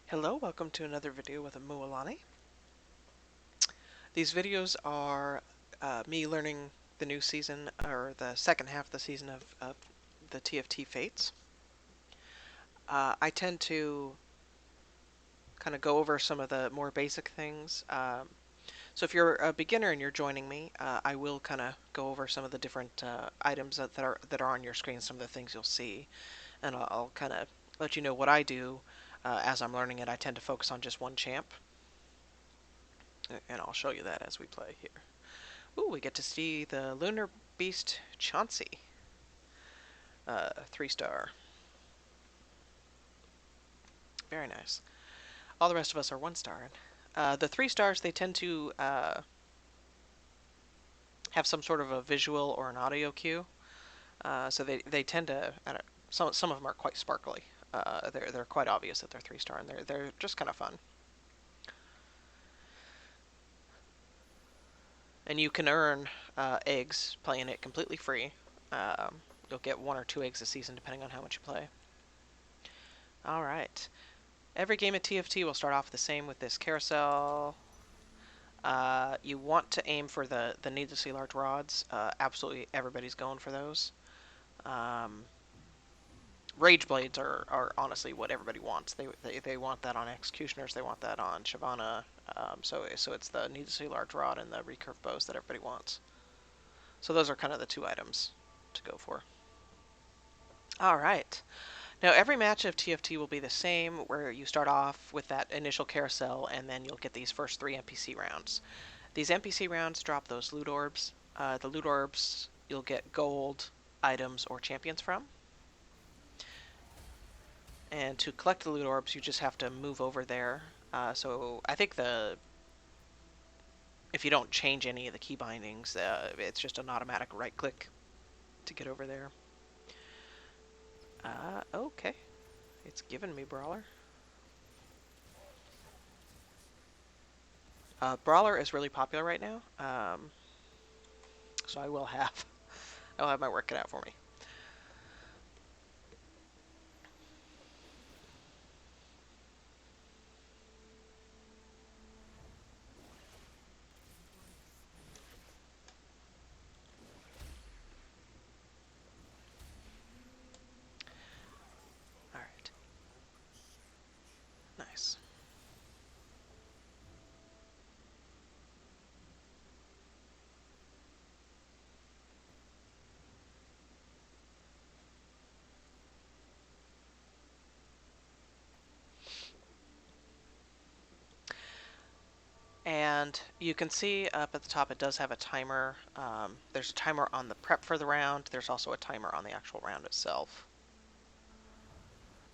Hello, welcome to another video with Mualani. These videos are me learning the new season, or the second half of the season of the TFT Fates. I tend to kind of go over some of the more basic things. So if you're a beginner and you're joining me, I will kind of go over some of the different items that are on your screen, some of the things you'll see, and I'll kind of let you know what I do as I'm learning it. I tend to focus on just one champ, and I'll show you that as we play here. Ooh, we get to see the Lunar Beast Chauncey. 3-star. Very nice. All the rest of us are 1-star. The 3-stars, they tend to have some sort of a visual or an audio cue. So they tend to, some of them are quite sparkly. They're quite obvious that they're 3-star, and they're just kind of fun. And you can earn eggs playing it completely free. You'll get 1 or 2 eggs a season depending on how much you play. All right. Every game of TFT will start off the same with this carousel. You want to aim for the needlessly large rods. Absolutely everybody's going for those. Rage Blades are honestly what everybody wants. They want that on Executioners. They want that on Shyvana. So it's the needlessly large rod and the recurve bows that everybody wants. So those are kind of the 2 items to go for. All right. Now, every match of TFT will be the same, where you start off with that initial carousel, and then you'll get these first 3 NPC rounds. These NPC rounds drop those loot orbs. The loot orbs you'll get gold, items, or champions from. And to collect the loot orbs, you just have to move over there. So I think if you don't change any of the key bindings, it's just an automatic right click to get over there. Okay. It's given me Brawler. Brawler is really popular right now, so I'll have my work cut out for me. All right. Nice. And you can see up at the top it does have a timer. There's a timer on the prep for the round. There's also a timer on the actual round itself.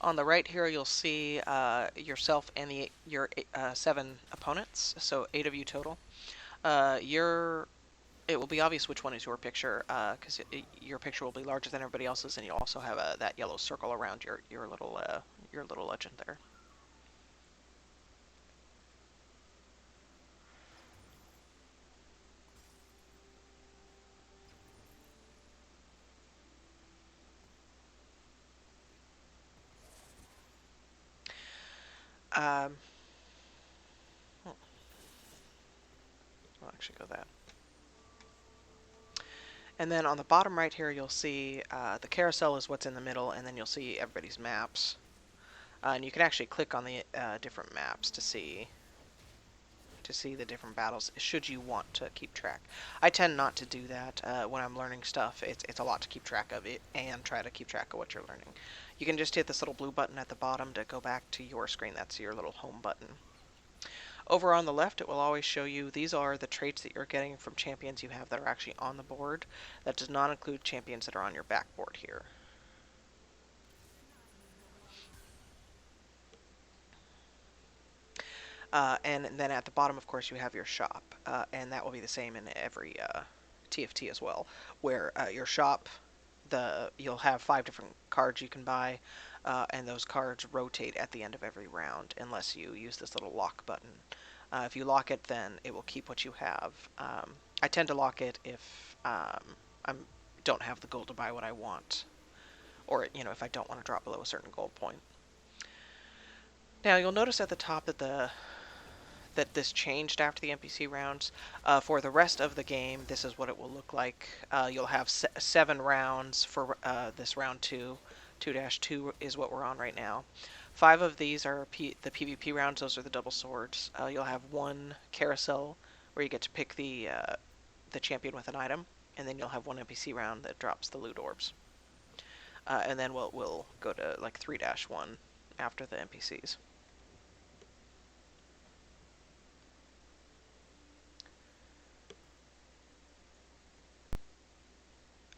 On the right here you'll see yourself and your 7 opponents, so 8 of you total. It will be obvious which one is your picture, because your picture will be larger than everybody else's, and you'll also have that yellow circle around your little legend there. Um, I'll actually go that. And then on the bottom right here, you'll see the carousel is what's in the middle, and then you'll see everybody's maps. And you can actually click on the different maps to see the different battles, should you want to keep track. I tend not to do that when I'm learning stuff. It's a lot to keep track of it and try to keep track of what you're learning. You can just hit this little blue button at the bottom to go back to your screen. That's your little home button. Over on the left, it will always show you these are the traits that you're getting from champions you have that are actually on the board. That does not include champions that are on your backboard here. And then at the bottom, of course, you have your shop, and that will be the same in every TFT as well, where your shop, you'll have 5 different cards you can buy, and those cards rotate at the end of every round unless you use this little lock button. If you lock it, then it will keep what you have. I tend to lock it if I don't have the gold to buy what I want, or if I don't want to drop below a certain gold point. Now you'll notice at the top that this changed after the NPC rounds. For the rest of the game, this is what it will look like. You'll have 7 rounds for this round 2. 2-2 is what we're on right now. 5 of these are the PvP rounds. Those are the double swords. You'll have 1 carousel where you get to pick the champion with an item, and then you'll have 1 NPC round that drops the loot orbs. And then we'll go to like 3-1 after the NPCs.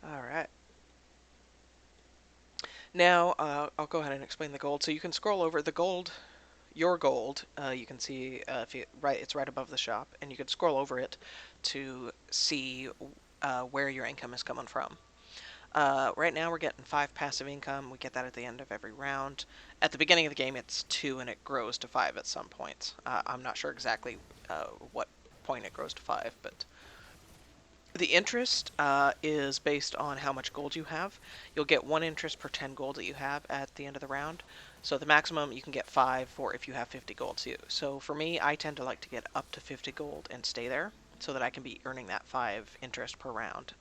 All right. Now I'll go ahead and explain the gold. So you can scroll over the gold, your gold. You can see if you it's right above the shop, and you can scroll over it to see where your income is coming from. Right now we're getting 5 passive income. We get that at the end of every round. At the beginning of the game it's 2 and it grows to 5 at some point. I'm not sure exactly what point it grows to 5, but the interest is based on how much gold you have. You'll get 1 interest per 10 gold that you have at the end of the round. So the maximum you can get 5 for if you have 50 gold. So for me, I tend to like to get up to 50 gold and stay there, so that I can be earning that 5 interest per round.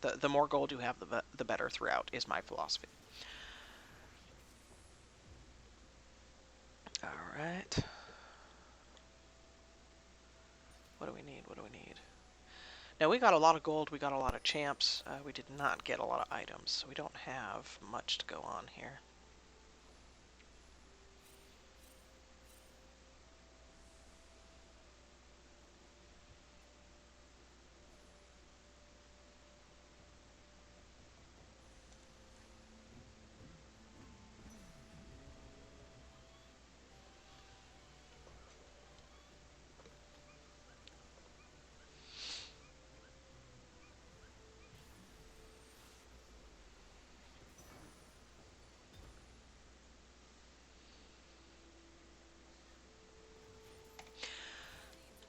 The more gold you have, the better throughout, is my philosophy. Alright. What do we need? What do we need? Now we got a lot of gold, we got a lot of champs, we did not get a lot of items, so we don't have much to go on here.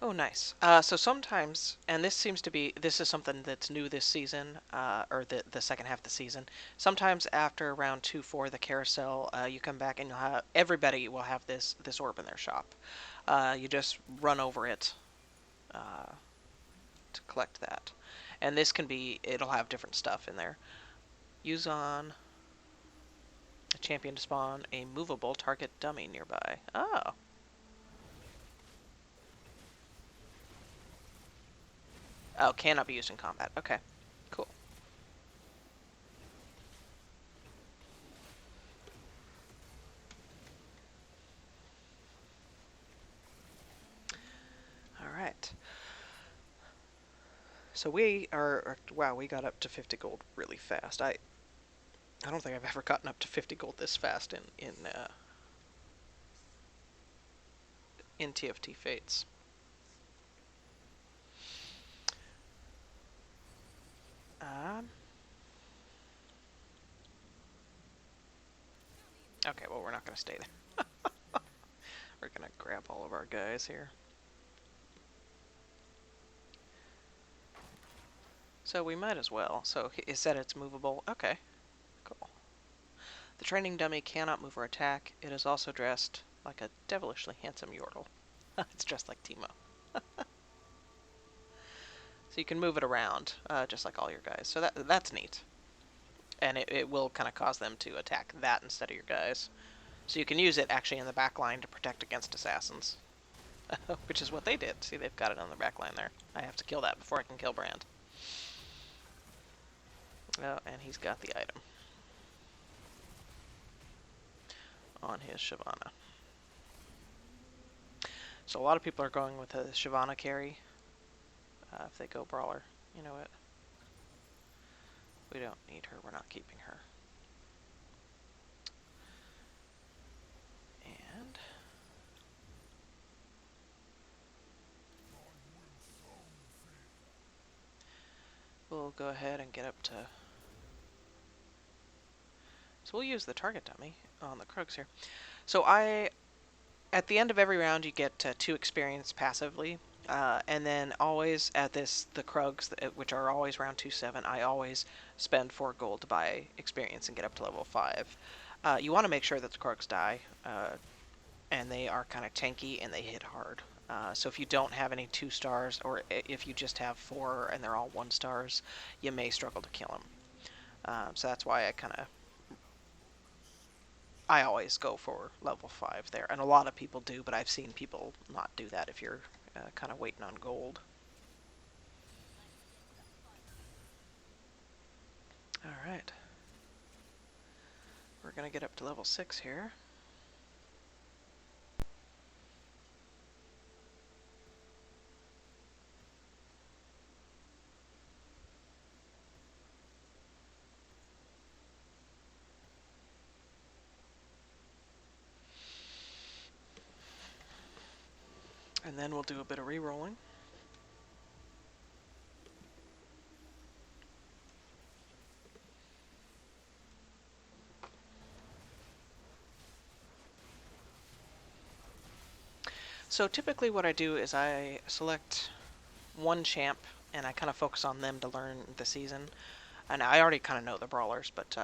Oh, nice. So sometimes, and this is something that's new this season, or the second half of the season. Sometimes after round 2, 4, the carousel, you come back and you'll have everybody will have this orb in their shop. You just run over it to collect that, and it'll have different stuff in there. Use on a champion to spawn a movable target dummy nearby. Oh. Oh, cannot be used in combat. Okay, cool. All right. So wow, we got up to 50 gold really fast. I don't think I've ever gotten up to 50 gold this fast in TFT Fates. Um, okay, well, we're not going to stay there. We're going to grab all of our guys here. So we might as well. So it said it's movable. Okay, cool. The training dummy cannot move or attack. It is also dressed like a devilishly handsome Yordle. It's dressed like Teemo. So you can move it around, just like all your guys. So that's neat. And it will kind of cause them to attack that instead of your guys. So you can use it actually in the back line to protect against assassins. Which is what they did. See, they've got it on the back line there. I have to kill that before I can kill Brand. Oh, and he's got the item on his Shyvana. So a lot of people are going with a Shyvana carry. If they go Brawler. You know what? We don't need her. We're not keeping her. And we'll go ahead and get up to... So we'll use the target dummy on the Krugs here. So at the end of every round, you get 2 experience passively. And then always at the Krugs, which are always round 2-7, I always spend 4 gold to buy experience and get up to level 5. You want to make sure that the Krugs die, and and they are kind of tanky and they hit hard. So if you don't have any 2 stars, or if you just have 4 and they're all 1 stars, you may struggle to kill them. So that's why I always go for level 5 there, and a lot of people do, but I've seen people not do that if you're kind of waiting on gold. All right, we're gonna get up to level 6 here. And then we'll do a bit of re-rolling. So typically what I do is I select one champ and I kind of focus on them to learn the season. And I already kind of know the brawlers, but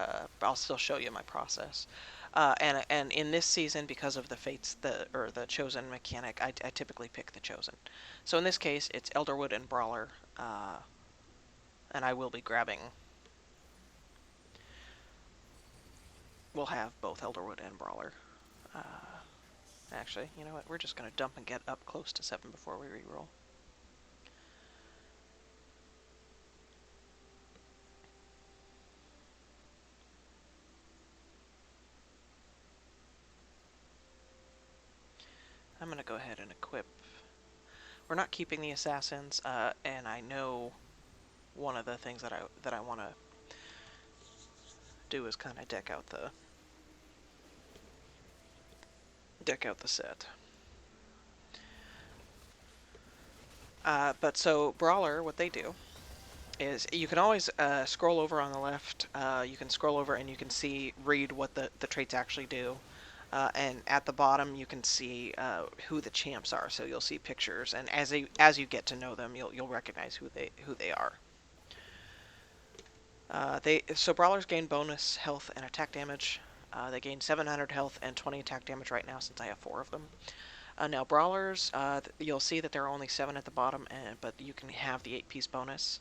I'll still show you my process. And in this season, because of the fates, the chosen mechanic, I typically pick the chosen. So in this case, it's Elderwood and Brawler, and I will be grabbing. We'll have both Elderwood and Brawler. Uh, Actually, you know what? We're just gonna dump and get up close to 7 before we reroll. I'm gonna go ahead and equip. We're not keeping the assassins, and I know one of the things that I want to do is kind of deck out the set. But so Brawler, what they do is you can always scroll over on the left. You can scroll over and you can read what the traits actually do. And at the bottom you can see who the champs are. So you'll see pictures, and as you get to know them, you'll recognize who they are. So Brawlers gain bonus health and attack damage. They gain 700 health and 20 attack damage right now since I have 4 of them. Now Brawlers, you'll see that there are only 7 at the bottom, but you can have the 8-piece bonus.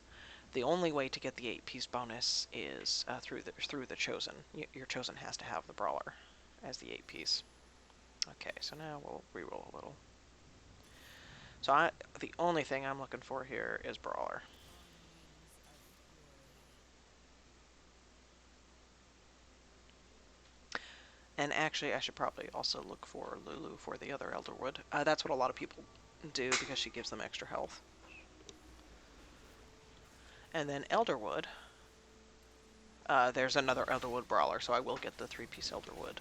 The only way to get the 8-piece bonus is through the chosen. Your chosen has to have the Brawler as the 8-piece. Okay, so now we'll reroll a little. So the only thing I'm looking for here is Brawler. And actually, I should probably also look for Lulu for the other Elderwood. That's what a lot of people do because she gives them extra health. And then Elderwood, there's another Elderwood Brawler, so I will get the 3-piece Elderwood.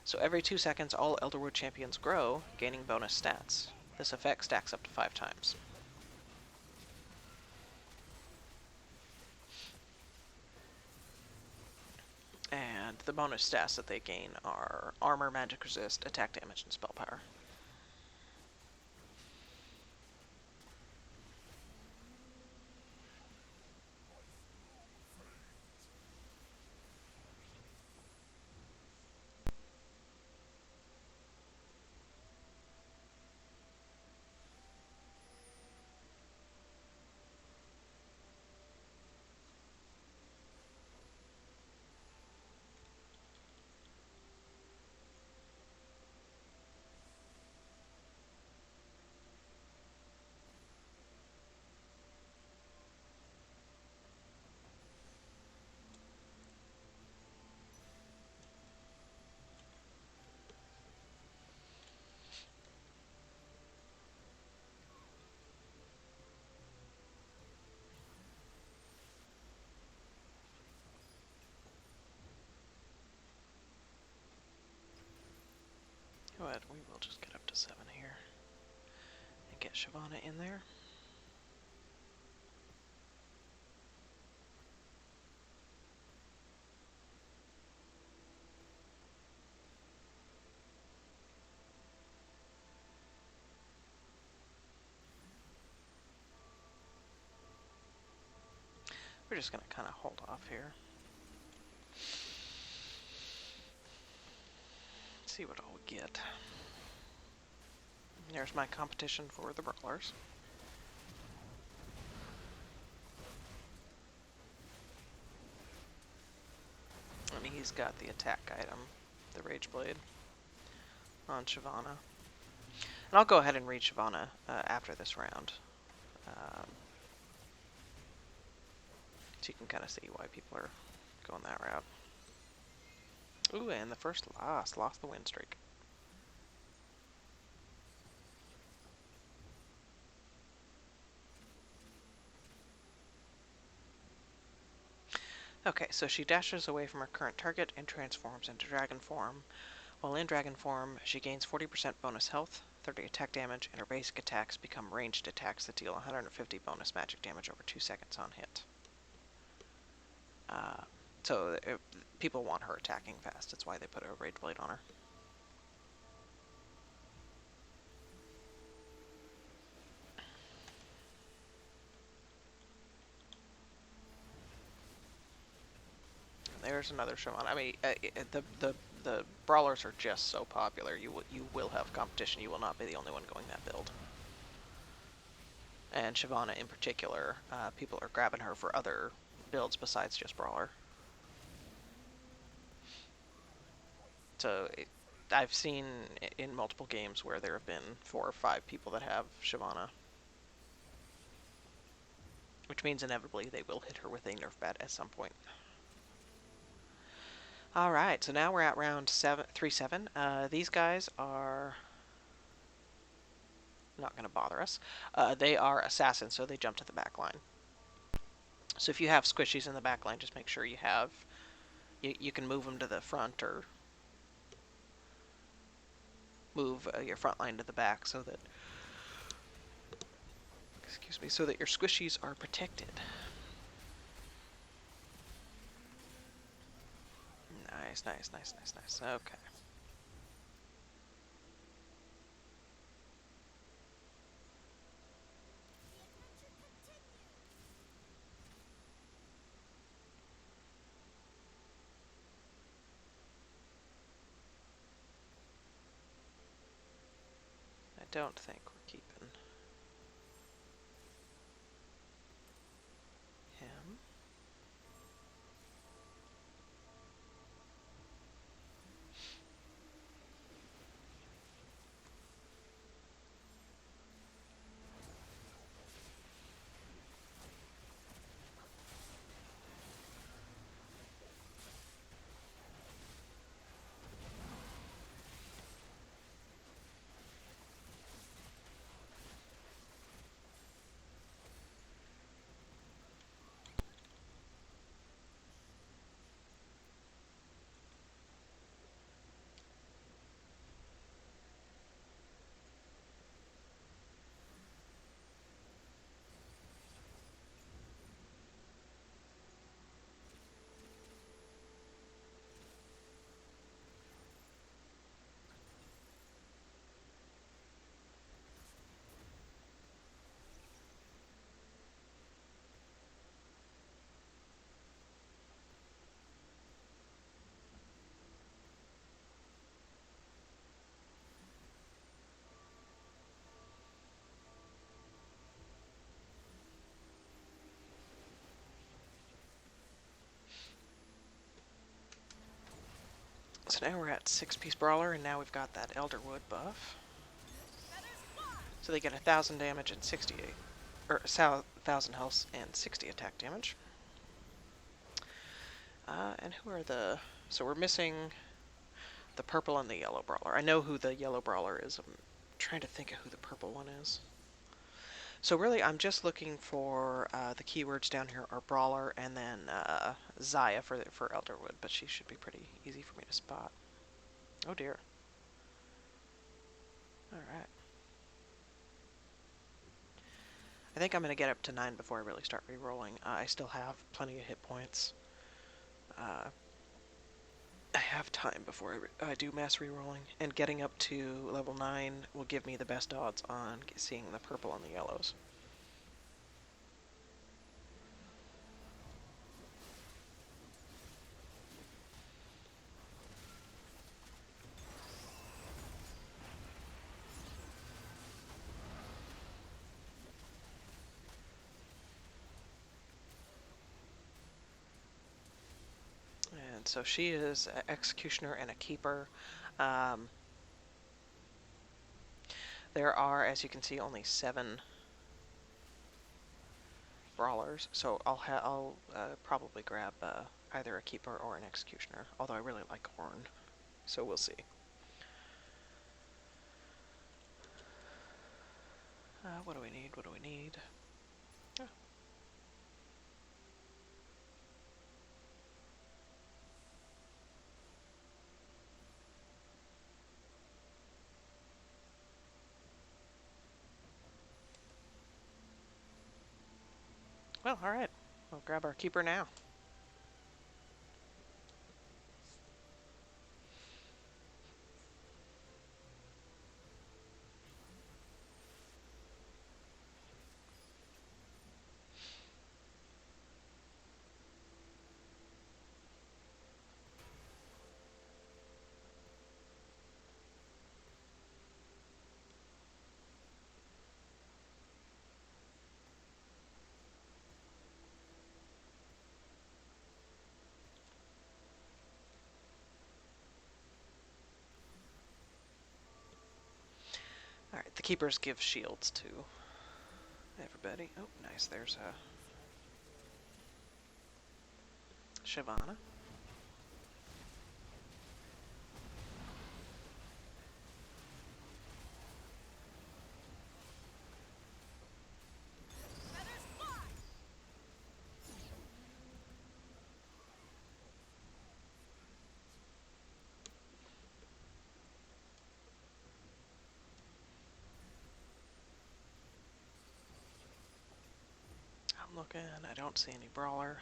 So every 2 seconds, all Elderwood champions grow, gaining bonus stats. This effect stacks up to 5 times. And the bonus stats that they gain are armor, magic resist, attack damage, and spell power. Go ahead, we will just get up to 7 here. And get Shyvana in there. We're just going to kind of hold off here. See what all we get. There's my competition for the Brawlers. And he's got the attack item, the Rage Blade, on Shyvana. And I'll go ahead and read Shyvana after this round. So you can kind of see why people are going that route. Ooh, and the first lost the win streak. Okay, so she dashes away from her current target and transforms into dragon form. While in dragon form, she gains 40% bonus health, 30 attack damage, and her basic attacks become ranged attacks that deal 150 bonus magic damage over 2 seconds on hit. So people want her attacking fast. That's why they put a Rage Blade on her. There's another Shyvana. I mean, the Brawlers are just so popular. You will have competition. You will not be the only one going that build. And Shyvana in particular, people are grabbing her for other builds besides just Brawler. So I've seen in multiple games where there have been 4 or 5 people that have Shyvana. Which means inevitably they will hit her with a nerf bat at some point. Alright, so now we're at round 3-7. These guys are not going to bother us. They are assassins, so they jump to the back line. So if you have squishies in the back line, just make sure you have... You can move them to the front or move your front line to the back so that... Excuse me, so that your squishies are protected. Nice, nice, nice, nice, nice. Okay. I don't think we're keeping him. So now we're at 6-piece Brawler, and now we've got that Elderwood buff. So they get 1,000 damage and 68, or 1,000 health and 60 attack damage. And who are the... So we're missing the purple and the yellow Brawler. I know who the yellow Brawler is. I'm trying to think of who the purple one is. So really, I'm just looking for the keywords down here are Brawler and then Zaya for Elderwood, but she should be pretty easy for me to spot. Oh dear. Alright. I think I'm going to get up to 9 before I really start re-rolling. I still have plenty of hit points. I have time before I do mass re-rolling, and getting up to level 9 will give me the best odds on seeing the purple and the yellows. so she is an executioner and a keeper. Um, there are, as you can see, only 7 brawlers, so I'll probably grab either a keeper or an executioner. Although I really like Horn, so we'll see. What do we need? What do we need? Oh. Well, all right. We'll grab our keeper now. All right, the keepers give shields to everybody. Oh, nice. There's a Shyvana. I'm looking. I don't see any Brawler.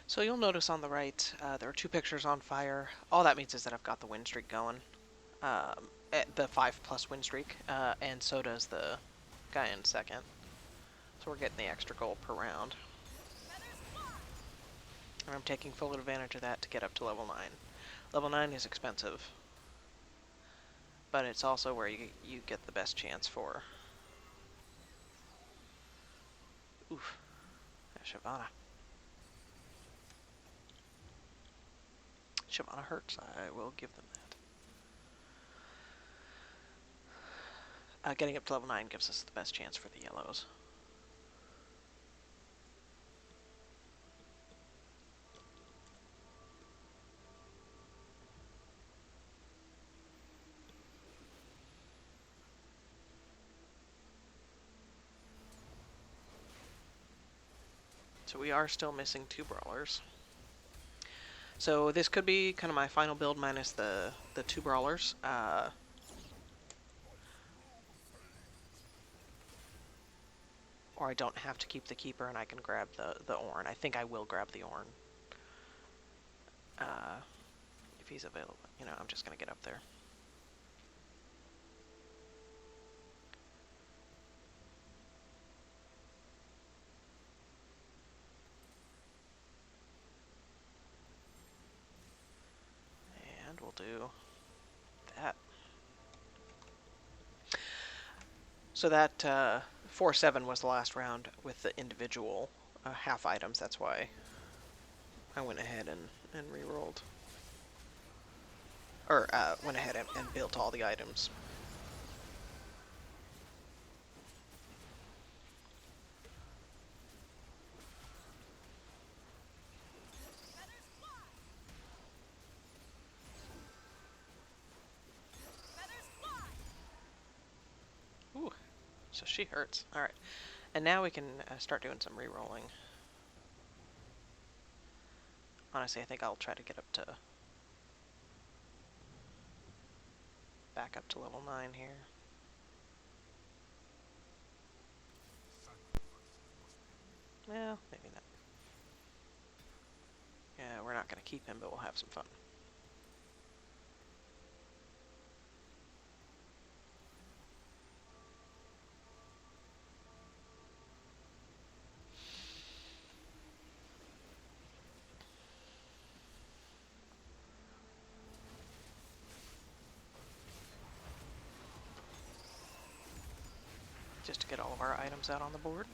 So you'll notice on the right, there are 2 pictures on fire. All that means is that I've got the win streak going. The 5+ win streak, and so does the guy in second. So we're getting the extra gold per round. And I'm taking full advantage of that to get up to level 9. Level 9 is expensive, but it's also where you get the best chance for... Oof. Shyvana. Shyvana hurts. I will give them that. Getting up to level 9 gives us the best chance for the yellows. So we are still missing 2 brawlers. So this could be kind of my final build minus the 2 brawlers. Or I don't have to keep the keeper and I can grab the Ornn. I think I will grab the Ornn. If he's available. You know, I'm just going to get up there. And we'll do that. So that 4-7 was the last round with the individual half items. That's why I went ahead and re-rolled. Or went ahead and built all the items. Ooh, so she hurts. Alright. And now we can start doing some re-rolling. Honestly, I think I'll try to get up to... back up to level 9 here. Well, maybe not. Yeah, we're not going to keep him, but we'll have some fun. just to get all of our items out on the board.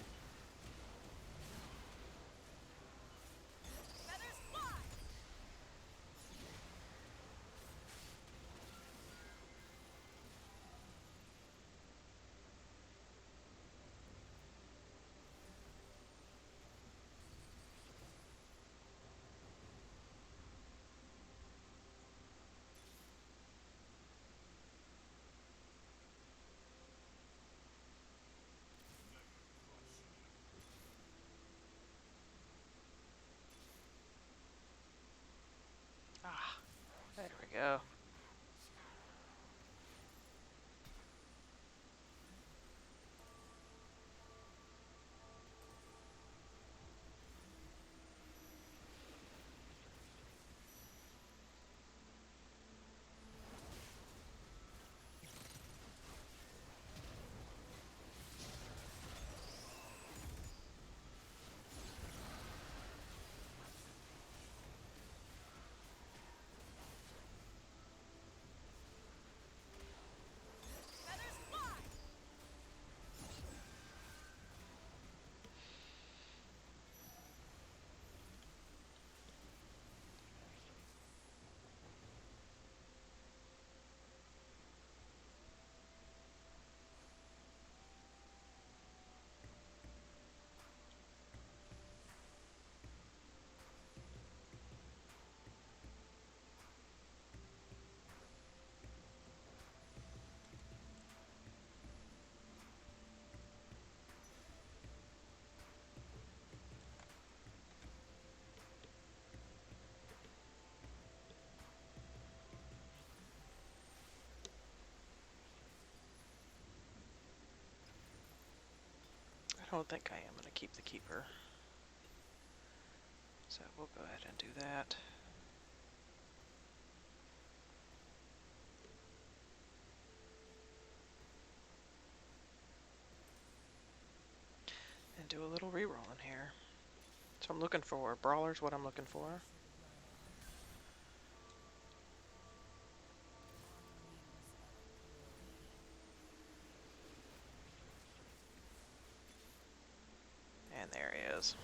Ah, there we go. I don't think I am going to keep the keeper. So we'll go ahead and do that. And do a little reroll in here. So I'm looking for Brawler's what I'm looking for. And there he is.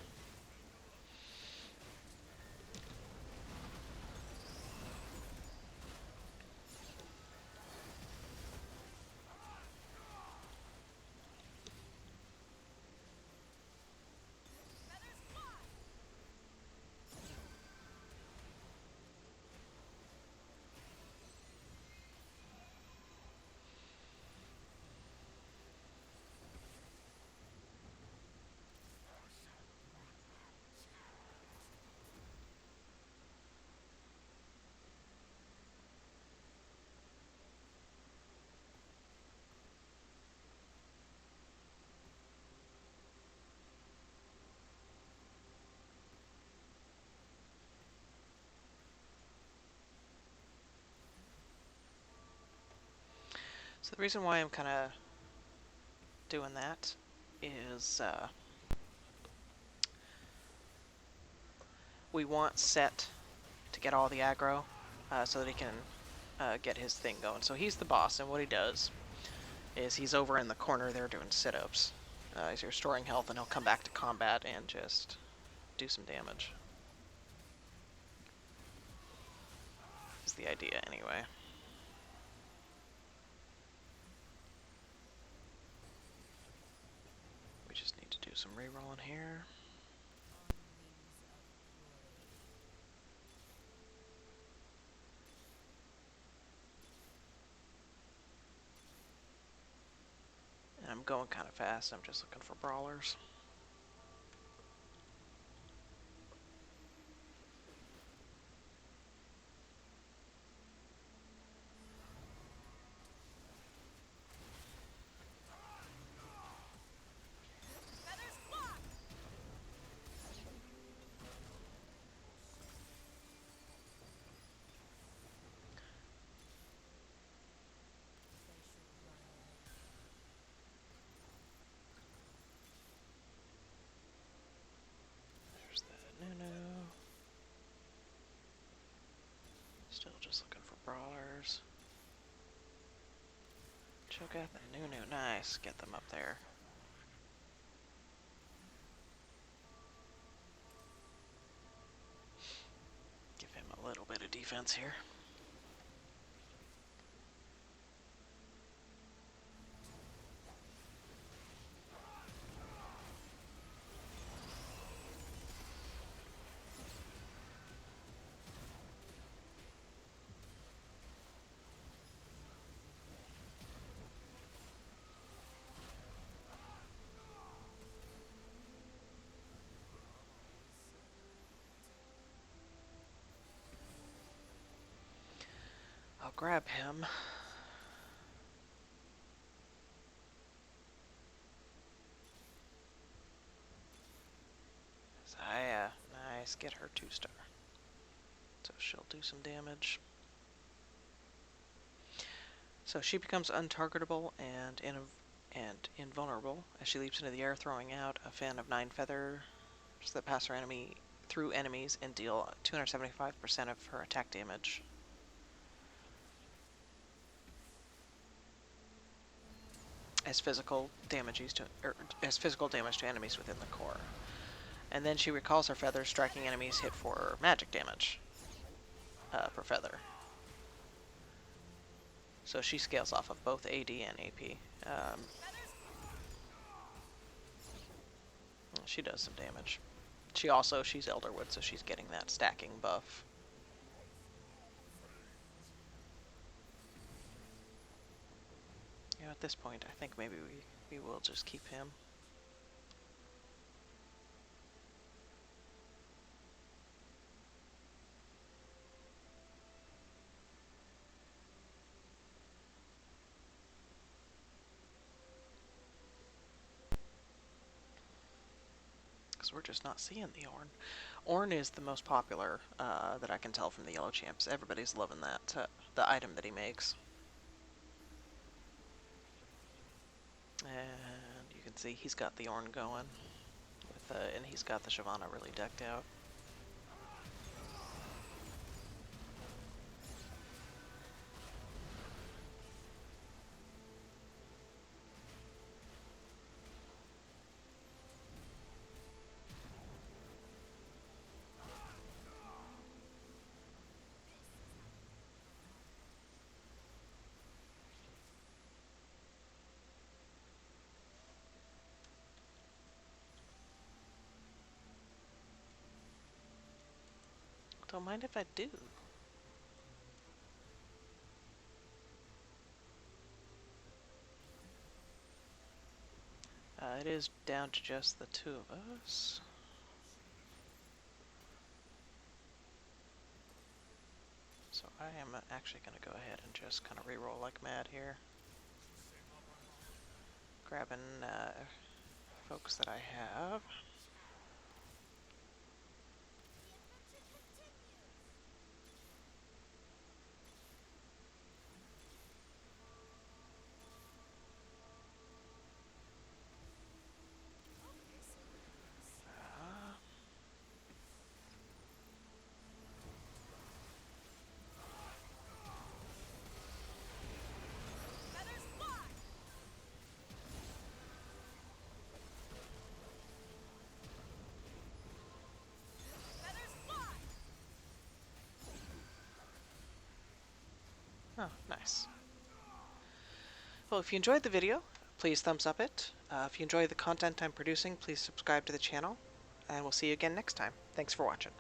So the reason why I'm kind of doing that is we want Set to get all the aggro so that he can get his thing going. So he's the boss, and what he does is he's over in the corner there doing sit-ups. He's restoring health, and he'll come back to combat and just do some damage. Is the idea, anyway. We just need to do some rerolling here. And I'm going kind of fast. I'm just looking for Brawlers. There's the Nunu. Still just looking for Brawlers. Cho'Gath and Nunu. Nice. Get them up there. defense here. I'll grab him. Zaya, nice, get her 2-star. So she'll do some damage. So she becomes untargetable and invulnerable as she leaps into the air, throwing out a fan of 9 feathers that pass her through enemies and deal 275% of her attack damage. As physical damage to enemies within the core. And then she recalls her feathers, striking enemies hit for magic damage per feather. So she scales off of both AD and AP. She does some damage. She's Elderwood, so she's getting that stacking buff. At this point, I think maybe we will just keep him. Because we're just not seeing the Ornn. Ornn is the most popular that I can tell from the yellow champs. Everybody's loving that, the item that he makes. And you can see he's got the Ornn going, and he's got the Shyvana really decked out. Don't mind if I do. It is down to just the 2 of us. So I am actually going to go ahead and just kind of reroll like mad here. Grabbing folks that I have. Oh, nice. Well, if you enjoyed the video, please thumbs up it. If you enjoy the content I'm producing, please subscribe to the channel, and we'll see you again next time. Thanks for watching.